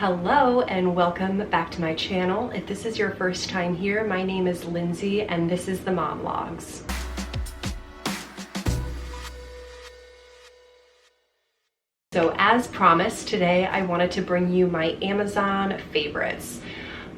Hello and welcome back to my channel. If this is your first time here, my name is Lindsay and this is the Momlogs. So as promised, today I wanted to bring you my Amazon favorites.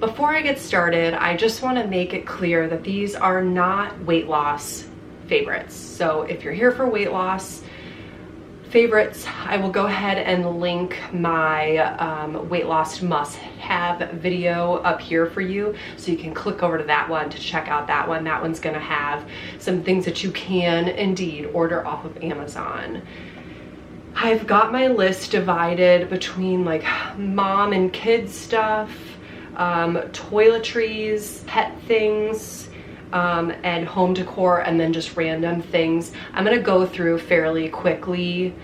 Before I get started, I just want to make it clear that these are not weight loss favorites. So if you're here for weight loss favorites, I will go ahead and link my weight loss must-have video up here for you, so you can click over to that one to check out that one. That one's gonna have some things that you can indeed order off of Amazon. I've got my list divided between like mom and kids stuff, toiletries, pet things, and home decor, and then just random things. I'm gonna go through fairly quickly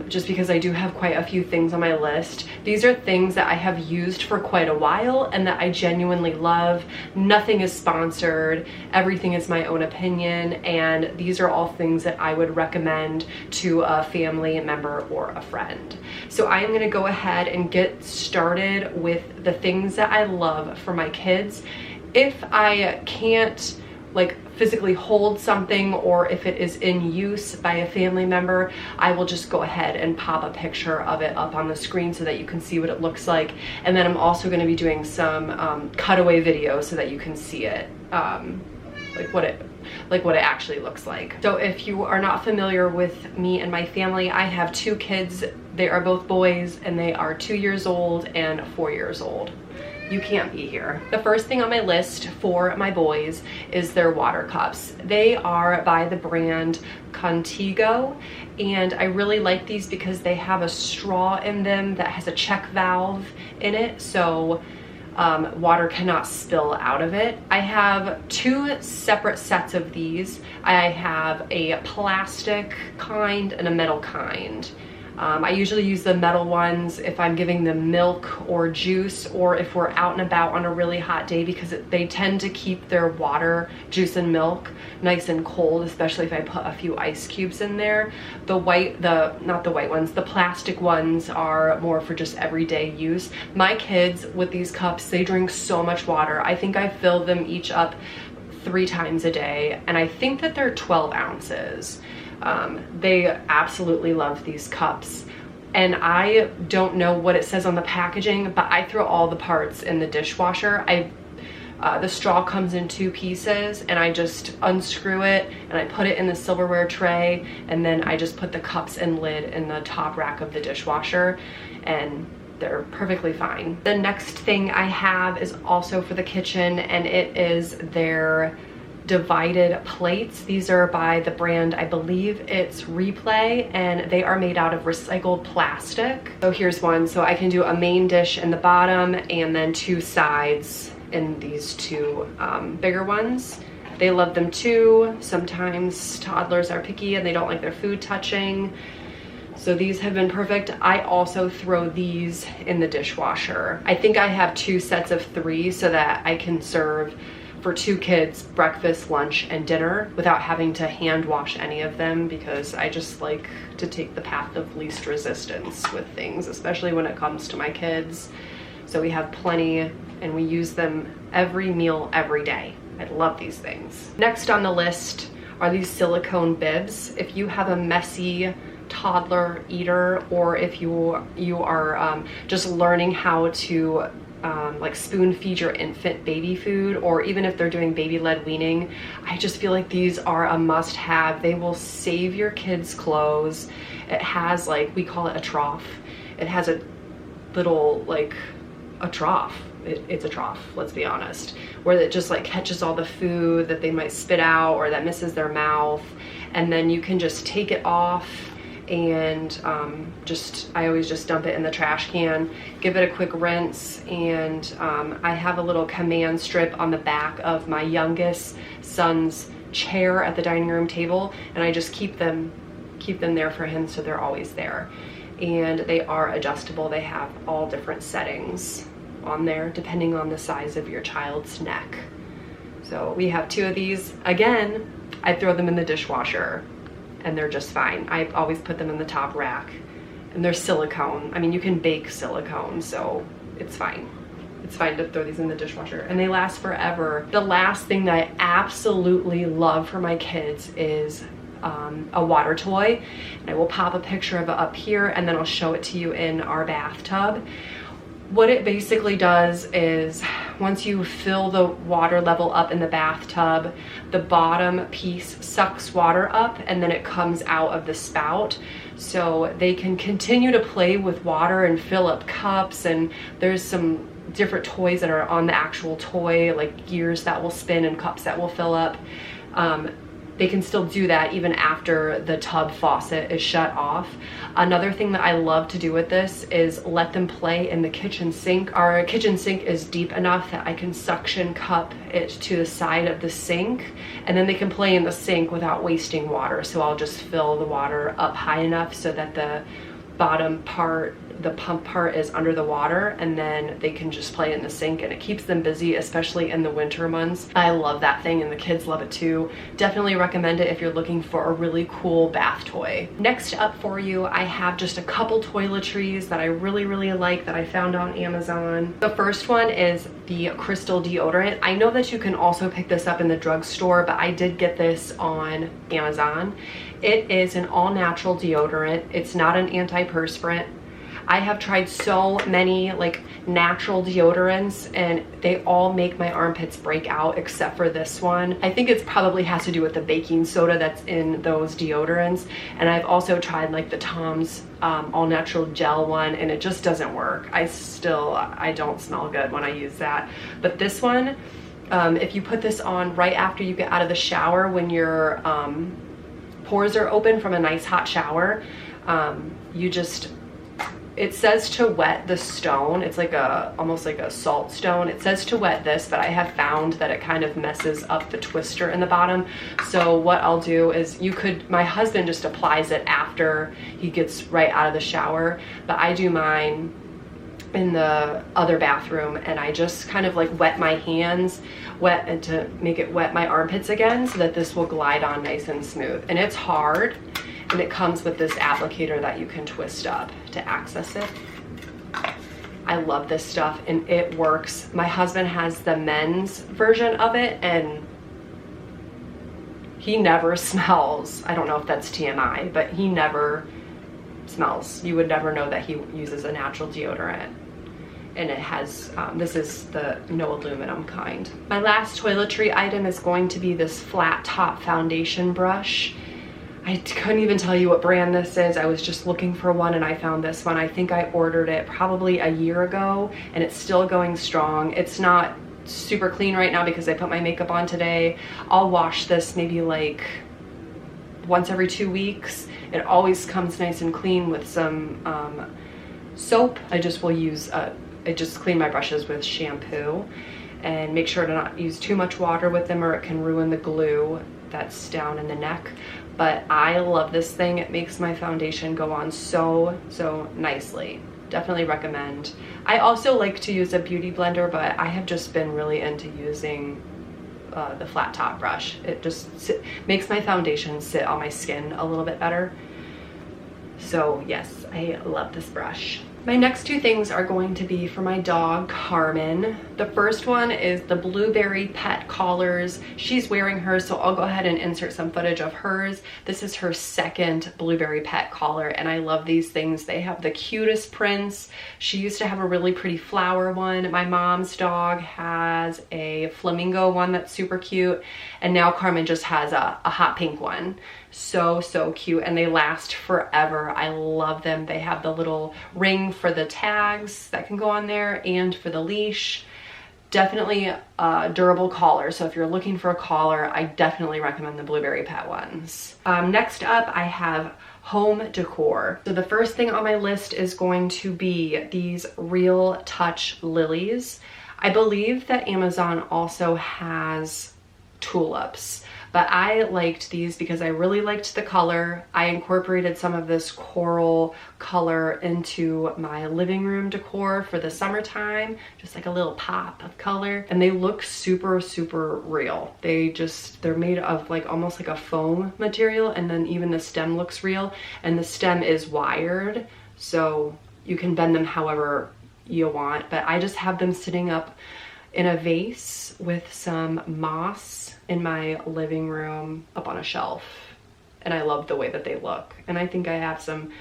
just because I do have quite a few things on my list. These are things that I have used for quite a while and that I genuinely love. Nothing is sponsored, everything is my own opinion, and these are all things that I would recommend to a family member or a friend. So I am gonna go ahead and get started with the things that I love for my kids. If I can't like physically hold something, or if it is in use by a family member, I will just go ahead and pop a picture of it up on the screen so that you can see what it looks like. And then I'm also going to be doing some cutaway videos so that you can see it, like what it actually looks like. So if you are not familiar with me and my family, I have two kids. They are both boys and they are 2 years old and 4 years old. You can't be here. The first thing on my list for my boys is their water cups. They are by the brand Contigo, and I really like these because they have a straw in them that has a check valve in it, so water cannot spill out of it. I have two separate sets of these. I have a plastic kind and a metal kind. I usually use the metal ones if I'm giving them milk or juice, or if we're out and about on a really hot day, because they tend to keep their water, juice and milk nice and cold, especially if I put a few ice cubes in there. The plastic ones are more for just everyday use. My kids with these cups, they drink so much water. I think I fill them each up 3 times a day, and I think that they're 12 ounces. They absolutely love these cups, and I don't know what it says on the packaging, but I throw all the parts in the dishwasher. The straw comes in 2 pieces, and I just unscrew it and I put it in the silverware tray, and then I just put the cups and lid in the top rack of the dishwasher, and they're perfectly fine. The next thing I have is also for the kitchen, and it is their divided plates. These are by the brand, I believe it's Replay, and they are made out of recycled plastic. So here's one. So I can do a main dish in the bottom and then 2 sides in these 2 bigger ones. They love them too. Sometimes toddlers are picky and they don't like their food touching. So these have been perfect. I also throw these in the dishwasher. I think I have 2 sets of 3 so that I can serve for 2 kids breakfast, lunch, and dinner without having to hand wash any of them, because I just like to take the path of least resistance with things, especially when it comes to my kids. So we have plenty and we use them every meal, every day. I love these things. Next on the list are these silicone bibs. If you have a messy toddler eater, or if you are just learning how to like spoon feed your infant baby food, or even if they're doing baby-led weaning, I just feel like these are a must-have. They will save your kids' clothes. It has, like, we call it a trough. It has a little, like, a trough. It's a trough, let's be honest, where it just like catches all the food that they might spit out or that misses their mouth, and then you can just take it off and I always just dump it in the trash can, give it a quick rinse, and I have a little command strip on the back of my youngest son's chair at the dining room table, and I just keep them there for him, so they're always there. And they are adjustable. They have all different settings on there depending on the size of your child's neck. So we have 2 of these. Again, I throw them in the dishwasher and they're just fine. I always put them in the top rack, and they're silicone. I mean, you can bake silicone, so it's fine. It's fine to throw these in the dishwasher, and they last forever. The last thing that I absolutely love for my kids is a water toy, and I will pop a picture of it up here, and then I'll show it to you in our bathtub. What it basically does is, once you fill the water level up in the bathtub, the bottom piece sucks water up and then it comes out of the spout. So they can continue to play with water and fill up cups, and there's some different toys that are on the actual toy, like gears that will spin and cups that will fill up. They can still do that even after the tub faucet is shut off. Another thing that I love to do with this is let them play in the kitchen sink. Our kitchen sink is deep enough that I can suction cup it to the side of the sink, and then they can play in the sink without wasting water. So I'll just fill the water up high enough so that the bottom part, the pump part, is under the water, and then they can just play in the sink, and it keeps them busy, especially in the winter months. I love that thing, and the kids love it too. Definitely recommend it if you're looking for a really cool bath toy. Next up for you, I have just a couple toiletries that I really like that I found on Amazon. The first one is the crystal deodorant. I know that you can also pick this up in the drugstore, but I did get this on Amazon. It is an all-natural deodorant. It's not an antiperspirant. I have tried so many like natural deodorants, and they all make my armpits break out except for this one. I think it probably has to do with the baking soda that's in those deodorants. And I've also tried like the Tom's all natural gel one, and it just doesn't work. I don't smell good when I use that. But this one, if you put this on right after you get out of the shower, when your pores are open from a nice hot shower, it says to wet the stone. It's like almost like a salt stone. It says to wet this, but I have found that it kind of messes up the twister in the bottom. So what I'll do is, my husband just applies it after he gets right out of the shower, but I do mine in the other bathroom, and I just kind of like wet my hands and to make it wet my armpits again, so that this will glide on nice and smooth. And it's hard, and it comes with this applicator that you can twist up to access it. I love this stuff, and it works. My husband has the men's version of it, and he never smells. I don't know if that's TMI, but he never smells. You would never know that he uses a natural deodorant. And it has, this is the no aluminum kind. My last toiletry item is going to be this flat top foundation brush. I couldn't even tell you what brand this is. I was just looking for one, and I found this one. I think I ordered it probably a year ago, and it's still going strong. It's not super clean right now because I put my makeup on today. I'll wash this maybe like once every 2 weeks. It always comes nice and clean with some soap. I just clean my brushes with shampoo, and make sure to not use too much water with them, or it can ruin the glue that's down in the neck. But I love this thing. It makes my foundation go on so nicely. Definitely recommend. I also like to use a beauty blender, but I have just been really into using the flat top brush. It just makes my foundation sit on my skin a little bit better. So yes, I love this brush. My next two things are going to be for my dog, Carmen. The first one is the blueberry pet collars. She's wearing hers, so I'll go ahead and insert some footage of hers. This is her second blueberry pet collar, and I love these things. They have the cutest prints. She used to have a really pretty flower one. My mom's dog has a flamingo one that's super cute, and now Carmen just has a hot pink one. So cute, and they last forever. I love them. They have the little ring for the tags that can go on there, and for the leash. Definitely a durable collar, so if you're looking for a collar, I definitely recommend the blueberry pet ones. Next up, I have home decor. So the first thing on my list is going to be these Real Touch lilies. I believe that Amazon also has tulips, but I liked these because I really liked the color. I incorporated some of this coral color into my living room decor for the summertime, just like a little pop of color. And they look super real. They're made of like almost like a foam material, and then even the stem looks real, and the stem is wired, so you can bend them however you want, but I just have them sitting up in a vase with some moss in my living room up on a shelf. And I love the way that they look. And I think I have some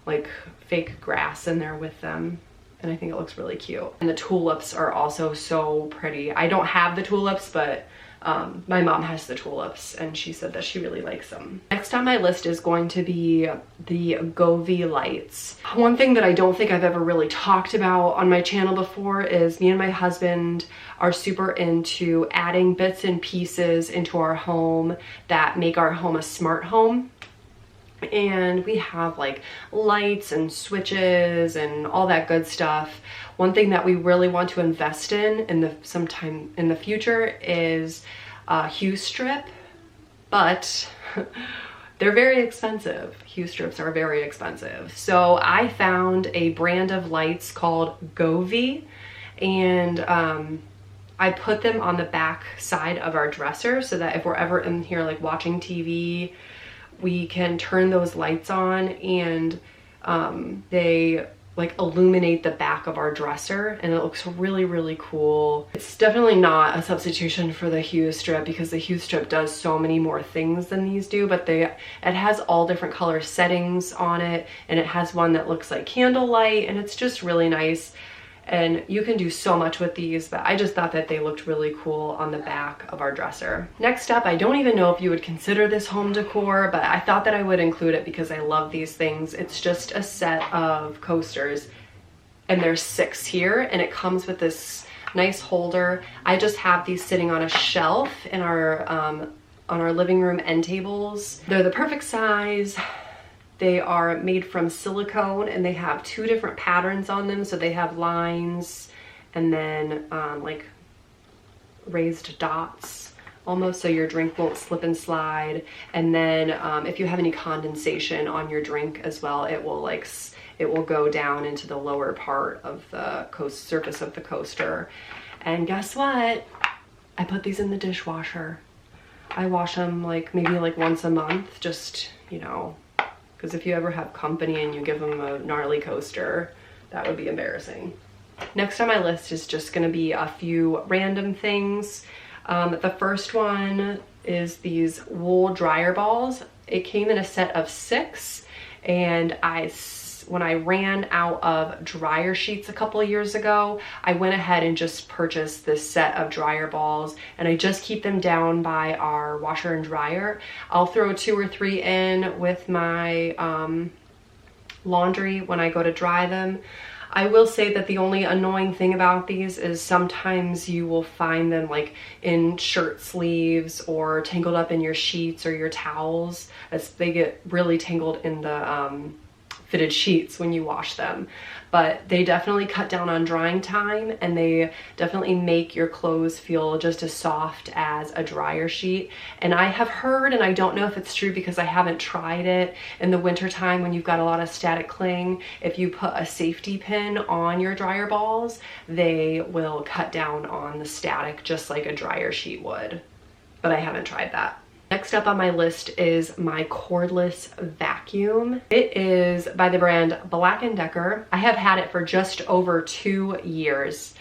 like fake grass in there with them. And I think it looks really cute. And the tulips are also so pretty. I don't have the tulips, but my mom has the tulips and she said that she really likes them. Next on my list is going to be the Govee lights. One thing that I don't think I've ever really talked about on my channel before is me and my husband are super into adding bits and pieces into our home that make our home a smart home. And we have like lights and switches and all that good stuff. One thing that we really want to invest in sometime in the future is hue strip, but they're very expensive. Hue strips are very expensive. So I found a brand of lights called Govee, and I put them on the back side of our dresser so that if we're ever in here like watching TV, we can turn those lights on and they like illuminate the back of our dresser, and it looks really, really cool. It's definitely not a substitution for the hue strip because the hue strip does so many more things than these do, but it has all different color settings on it, and it has one that looks like candlelight, and it's just really nice. And you can do so much with these, but I just thought that they looked really cool on the back of our dresser. Next up, I don't even know if you would consider this home decor, but I thought that I would include it because I love these things. It's just a set of coasters, and there's 6 here, and it comes with this nice holder. I just have these sitting on a shelf in on our living room end tables. They're the perfect size. They are made from silicone, and they have 2 different patterns on them. So they have lines and then like raised dots almost, so your drink won't slip and slide. And then if you have any condensation on your drink as well, it will go down into the lower part of the surface of the coaster. And guess what? I put these in the dishwasher. I wash them like maybe like once a month, just, you know, because if you ever have company and you give them a gnarly coaster, that would be embarrassing. Next on my list is just gonna be a few random things. The first one is these wool dryer balls. It came in a set of 6, and when I ran out of dryer sheets a couple of years ago, I went ahead and just purchased this set of dryer balls, and I just keep them down by our washer and dryer. I'll throw 2 or 3 in with my laundry when I go to dry them. I will say that the only annoying thing about these is sometimes you will find them like in shirt sleeves or tangled up in your sheets or your towels, as they get really tangled in the fitted sheets when you wash them. But they definitely cut down on drying time, and they definitely make your clothes feel just as soft as a dryer sheet. And I have heard, and I don't know if it's true because I haven't tried it, in the winter time when you've got a lot of static cling, if you put a safety pin on your dryer balls, they will cut down on the static just like a dryer sheet would. But I haven't tried that. Next up on my list is my cordless vacuum. It is by the brand Black+Decker. I have had it for just over 2 years,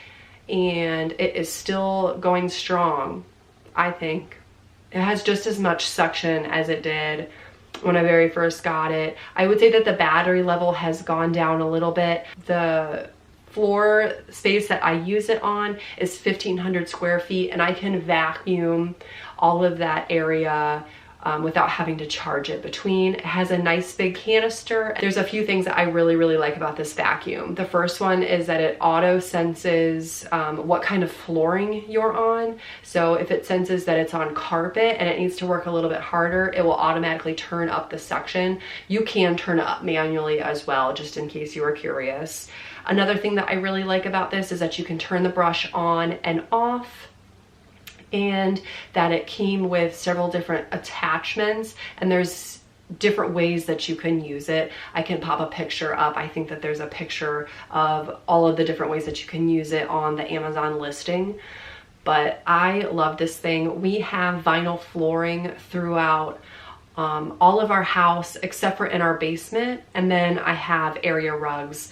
and it is still going strong, I think. It has just as much suction as it did when I very first got it. I would say that the battery level has gone down a little bit. The floor space that I use it on is 1,500 square feet, and I can vacuum all of that area without having to charge it between. It has a nice big canister. There's a few things that I really, really like about this vacuum. The first one is that it auto senses what kind of flooring you're on. So if it senses that it's on carpet and it needs to work a little bit harder, it will automatically turn up the suction. You can turn it up manually as well, just in case you were curious. Another thing that I really like about this is that you can turn the brush on and off, and that it came with several different attachments, and there's different ways that you can use it. I can pop a picture up. I think that there's a picture of all of the different ways that you can use it on the Amazon listing. But I love this thing. We have vinyl flooring throughout all of our house except for in our basement, and then I have area rugs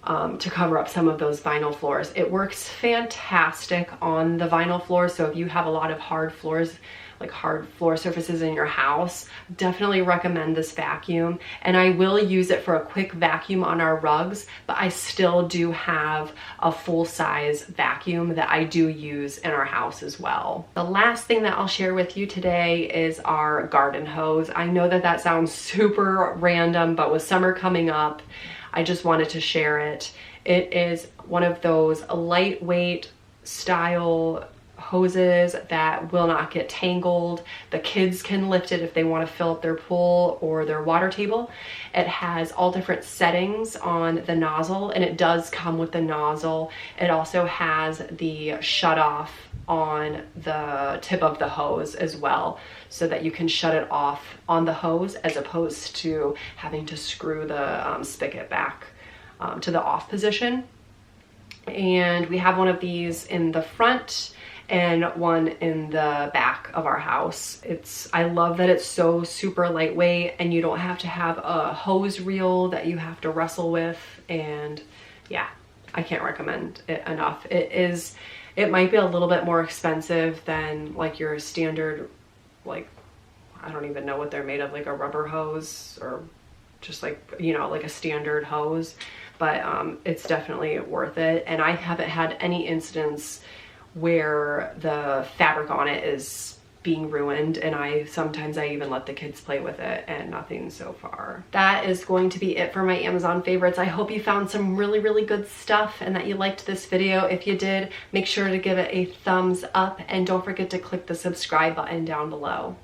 to cover up some of those vinyl floors. It works fantastic on the vinyl floor, so if you have a lot of hard floors, like hard floor surfaces in your house, definitely recommend this vacuum. And I will use it for a quick vacuum on our rugs, but I still do have a full-size vacuum that I do use in our house as well. The last thing that I'll share with you today is our garden hose. I know that that sounds super random, but with summer coming up, I just wanted to share it. It is one of those lightweight style hoses that will not get tangled. The kids can lift it if they want to fill up their pool or their water table. It has all different settings on the nozzle, and it does come with the nozzle. It also has the shut off on the tip of the hose as well, so that you can shut it off on the hose as opposed to having to screw the spigot back to the off position. And we have one of these in the front and one in the back of our house. I love that it's so super lightweight and you don't have to have a hose reel that you have to wrestle with. And yeah, I can't recommend it enough. It might be a little bit more expensive than like your standard, like, I don't even know what they're made of, like a rubber hose or just like, you know, like a standard hose, but it's definitely worth it. And I haven't had any incidents where the fabric on it is being ruined, and sometimes I even let the kids play with it, and nothing so far. That is going to be it for my Amazon favorites. I hope you found some really, really good stuff and that you liked this video. If you did, make sure to give it a thumbs up and don't forget to click the subscribe button down below.